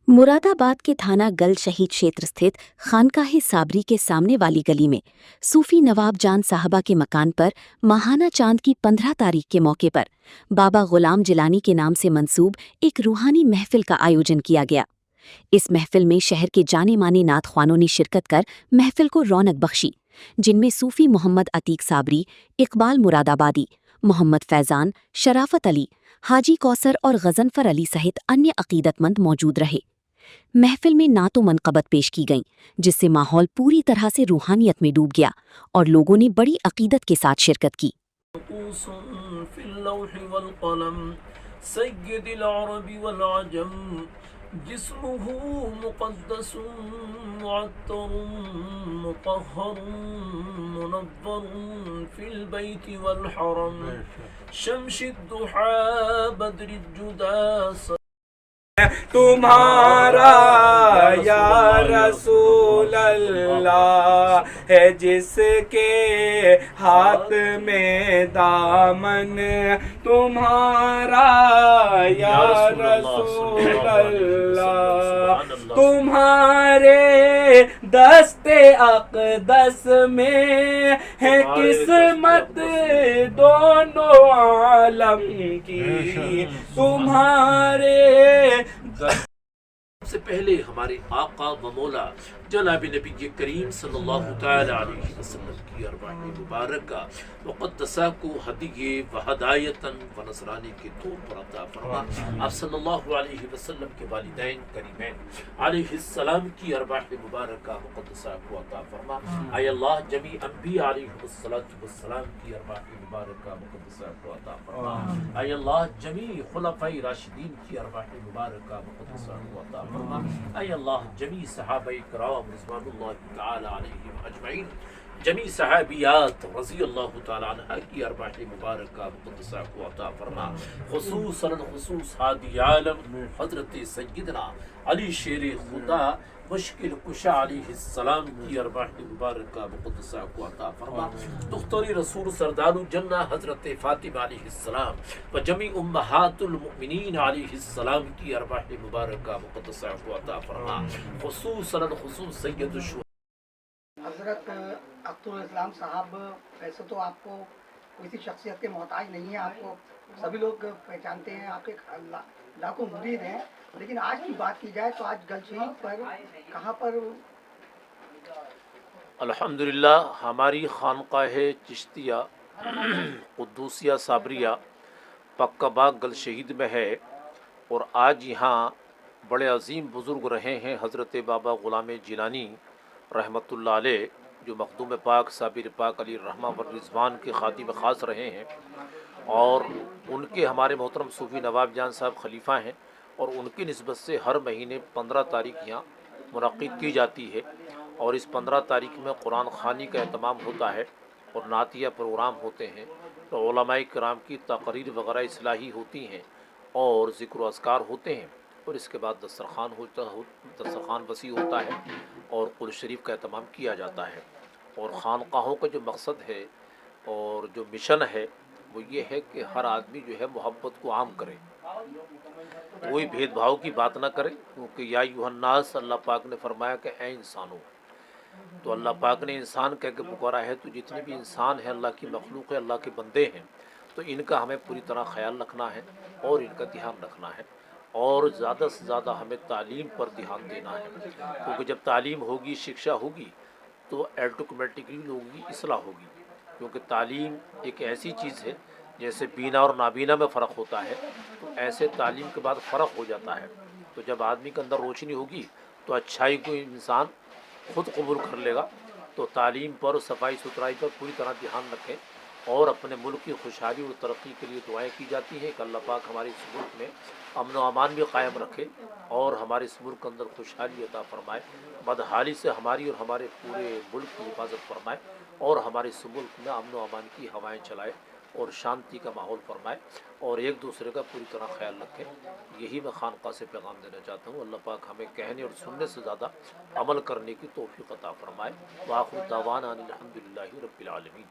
मुरादाबाद के थाना गल शहीद क्षेत्र स्थित खानकाह साबरी के सामने वाली गली में सूफी नवाब जान साहबा के मकान पर माहाना चांद की 15 तारीख के मौके पर बाबा गुलाम जिलानी के नाम से मंसूब एक रूहानी महफिल का आयोजन किया गया। इस महफिल में शहर के जाने माने नात ख्वानों ने शिरकत कर महफिल को रौनक बख्शी, जिनमें सूफी मोहम्मद अतीक साबरी, इकबाल मुरादाबादी, मोहम्मद फैजान, शराफत अली, हाजी कौसर और गजनफर अली सहित अन्य अकीदतमंद मौजूद रहे। महफिल में नातो मनक़बत पेश की गईं, जिससे माहौल पूरी तरह से रूहानियत में डूब गया और लोगों ने बड़ी अकीदत के साथ शिरकत की। जिस्मुहु मुक़द्दसुन मुअत्तरुन मुतहहरुन मुनव्वरुन फिल बैति वल हरम शम्सिद्दुहा बद्रिज्जुदा तुम्हारा या रसूल अल्लाह है जिसके हाथ में दामन, तुम्हारा या रसूल अल्लाह तुम्हारे दस्ते अक़दस में है किस्मत दोनों आलम की, तुम्हारे सबसे पहले हमारे आका व मौला जनाब नबी करीम सल्लल्लाहु तआला अलैहि वसल्लम की अरवाह मुबारक मुक़द्दसा को हदिये व हदायतन व नसरानी के तौर पर अता फरमा। आप सल्लल्लाहु अलैहि वसल्लम के वालिदैन करीमैन अलैहिस्सलाम की अरवाह मुबारक मुक़द्दसा को अता फरमा। आय अल्लाह जमी अंबिया अलैहिस्सलातु वस्सलाम की अरवाह मुबारक मुक़द्दसा को अता फरमा। आय अल्लाह जमी खुलफाए राशिदीन की अरवाह मुबारक मुक़द्दसा को अता फरमा। आय अल्लाह जमी सहाबाए किराम रिज़वानुल्लाहि तआला अलैहिम अजमईन, जमी सहाबियात रज़ियल्लाहु तआला अन्हा की अरवाह मुबारक मुक़द्दसा को अता फरमा। खुसूसन खुसूस हादी आलम हज़रत सय्यदना अली शेर खुदा मुश्किल कुशा अलैहिस्सलाम की अरवाह मुबारक मुक़द्दसा को अता फरमा। दुख्तरी रसूल सरदारुल जन्नह हज़रत फ़ातिमा अलैहिस्सलाम व जमी उम्महातुल मुमिनीन अलैहिस्सलाम की अरवाह मुबारक मुक़द्दसा को अता फरमा। खुसूसन खुसूस सय्यदुश हज़रत अख्तरुल इस्लाम साहब, वैसे तो आपको किसी शख्सियत के मोहताज नहीं है, आपको सभी लोग पहचानते हैं, आपके लाखों मुरीद हैं, लेकिन आज की बात की जाए तो आज गल शहीद पर कहाँ पर? अल्हम्दुलिल्लाह हमारी खानकाह चिश्तिया कुद्दूसिया साबरिया पक्का बाग गल शहीद में है और आज यहाँ बड़े अजीम बुज़ुर्ग रहे हैं हज़रत बाबा ग़ुलाम जिलानी रहमतुल्लाह अलैह, जो मखदूम पाक साबिर पाक अली रहमा व रिज़वान के ख़ातिम ख़ास रहे हैं और उनके हमारे मोहतरम सूफ़ी नवाब जान साहब खलीफा हैं और उनकी निस्बत से हर महीने 15 तारीख यहाँ मुनक़्क़िद की जाती है और इस 15 तारीख में कुरान ख़वानी का एहतमाम होता है और नातिया प्रोग्राम होते हैं, तो उलमाए किराम की तक़रीर वग़ैरह इस्लाही होती हैं और ज़िक्र अस्कार होते हैं और इसके बाद दस्तरख़्वान वसी होता है और कुल शरीफ का एहतमाम किया जाता है। और ख़ानक़ाहों का जो मकसद है और जो मिशन है वो ये है कि हर आदमी जो है मोहब्बत को आम करे, कोई भेदभाव की बात ना करे, क्योंकि या अय्युहन्नास अल्लाह पाक ने फरमाया कि ऐ इंसानों, तो अल्लाह पाक ने इंसान कह के पुकारा है, तो जितने भी इंसान हैं अल्लाह की मखलूक है, अल्लाह के बंदे हैं, तो इनका हमें पूरी तरह ख्याल रखना है और इनका ध्यान रखना है और ज़्यादा से ज़्यादा हमें तालीम पर ध्यान देना है, क्योंकि जब तालीम होगी, शिक्षा होगी, तो ऑटोमेटिकली लोगों की इस्लाह होगी। क्योंकि तालीम एक ऐसी चीज़ है जैसे बीना और नाबीना में फ़र्क होता है, तो ऐसे तालीम के बाद फ़र्क हो जाता है। तो जब आदमी के अंदर रोशनी होगी तो अच्छाई को इंसान खुद कबूल कर लेगा। तो तालीम पर, सफाई सुथराई पर पूरी तरह ध्यान रखें और अपने मुल्क की खुशहाली और तरक्की के लिए दुआएं की जाती हैं कि अल्लाह पाक हमारे इस मुल्क में अमन व अमान भी कायम रखे और हमारे इस मुल्क के अंदर खुशहाली अता फरमाए, बदहाली से हमारी और हमारे पूरे मुल्क की हिफाजत फरमाए और हमारे इस मुल्क में अमन व अमान की हवाएँ चलाए और शांति का माहौल फरमाए और एक दूसरे का पूरी तरह ख्याल रखें। यही मैं खानका से पैगाम देना चाहता हूँ। अल्लाह पाक हमें कहने और सुनने से ज़्यादा अमल करने की तौफीक अता फरमाए। व आखिर दावाना अनिल हम्दुलिल्लाहि रब्बिल आलमीन।